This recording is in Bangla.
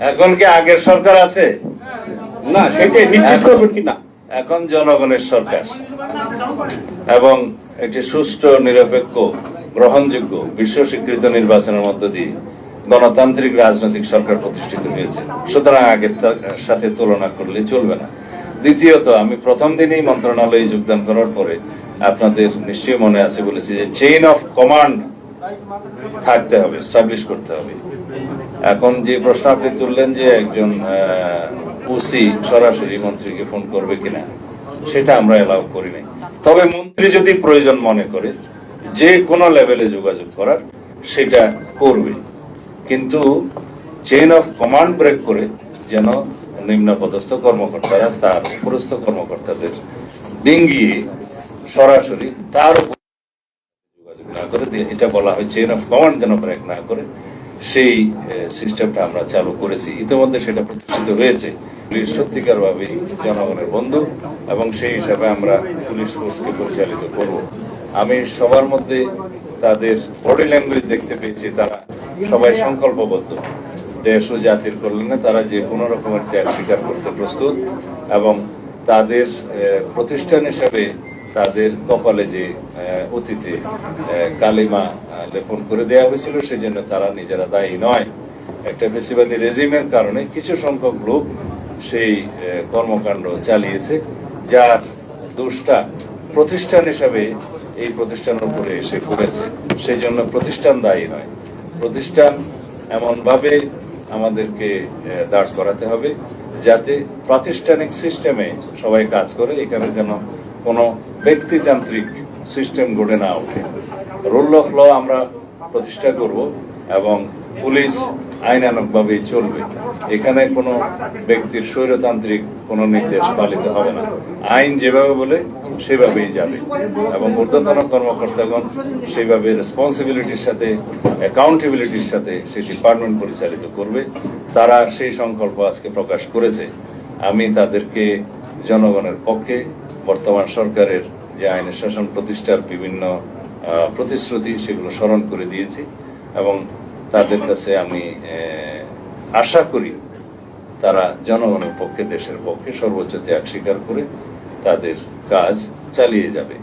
এখন কি আগের সরকার আছে না, সেটাই নিশ্চিত করবেন কিনা। এখন জনগণের সরকার এবং একটি সুষ্ঠু নিরপেক্ষ গ্রহণযোগ্য বিশ্ব স্বীকৃত নির্বাচনের মধ্য দিয়ে গণতান্ত্রিক রাজনৈতিক সরকার প্রতিষ্ঠিত হয়েছে। সুতরাং আগের সাথে তুলনা করলে চলবে না। দ্বিতীয়ত, আমি প্রথম দিনেই মন্ত্রণালয়ে যোগদান করার পরে আপনাদের নিশ্চয়ই মনে আছে বলেছি যে চেইন অফ কমান্ড থাকতে হবে, এস্টাবলিশ করতে হবে। এখন যে প্রশ্ন আপনি তুললেন যে একজন ওসি সরাসরি মন্ত্রীকে ফোন করবে কিনা, সেটা আমরা এলাও করি নাই। তবে মন্ত্রী যদি প্রয়োজন মনে করে যে কোনো লেভেলে যোগাযোগ করার, সেটা করবে, কিন্তু চেইন অফ কমান্ড ব্রেক করে যেন নিম্নপদস্থ কর্মকর্তারা তার উপরস্থ কর্মকর্তাদের ডিঙ্গিয়ে সরাসরি তার উপর যোগাযোগ না করে, এটা বলা হয় চেইন অফ কমান্ড যেন ব্রেক না করে, সেই সিস্টেমটা আমরা চালু করেছি। ইতিমধ্যে সেটা প্রতিষ্ঠিত হয়েছে। পুলিশ সত্যিকার ভাবে জনগণের বন্ধু এবং সেই হিসাবে আমরা পুলিশ ফোর্সকে পরিচালিত করব। আমি সবার মধ্যে তাদের বডি ল্যাঙ্গুয়েজ দেখতে পেয়েছি, তারা সবাই সংকল্পবদ্ধ দেশ ও জাতির কল্যাণে তারা যে কোনো রকমের ত্যাগ স্বীকার করতে প্রস্তুত, এবং তাদের প্রতিষ্ঠান হিসাবে তাদের কপালে যে অতীতে কালিমা লেপন করে দেওয়া হয়েছিল, সেজন্য তারা নিজেরা দায়ী নয়। একটা ফেসিবাদী রেজিমের কারণে কিছু সংখ্যক লোক সেই কর্মকাণ্ড চালিয়েছে, যার দোষটা প্রতিষ্ঠান হিসাবে এই প্রতিষ্ঠানের উপরে এসে পড়েছে। সেই জন্য প্রতিষ্ঠান দায়ী নয়। প্রতিষ্ঠান এমনভাবে আমাদেরকে দাঁড় করাতে হবে যাতে প্রাতিষ্ঠানিক সিস্টেমে সবাই কাজ করে, এখানে যেন কোনো ব্যক্তিতান্ত্রিক সিস্টেম গড়ে না ওঠে। রুল অফ ল আমরা প্রতিষ্ঠা করব এবং পুলিশ আইনানুগভাবে চলবে। এখানে কোনো ব্যক্তির স্বৈরতান্ত্রিক কোনো নির্দেশ পালিত হবে না। আইন যেভাবে বলে সেভাবেই যাবে এবং ঊর্ধ্বতন কর্মকর্তাগণ সেইভাবে রেসপন্সিবিলিটির সাথে, অ্যাকাউন্টেবিলিটির সাথে সেই ডিপার্টমেন্ট পরিচালিত করবে। তারা সেই সংকল্প আজকে প্রকাশ করেছে। আমি তাদেরকে জনগণের পক্ষে বর্তমান সরকারের যে আইনের শাসন প্রতিষ্ঠার বিভিন্ন প্রতিশ্রুতি, সেগুলো স্মরণ করে দিয়েছি এবং তাদের কাছে আমি আশা করি তারা জনগণের পক্ষে, দেশের পক্ষে সর্বোচ্চ ত্যাগ স্বীকার করে তাদের কাজ চালিয়ে যাবে।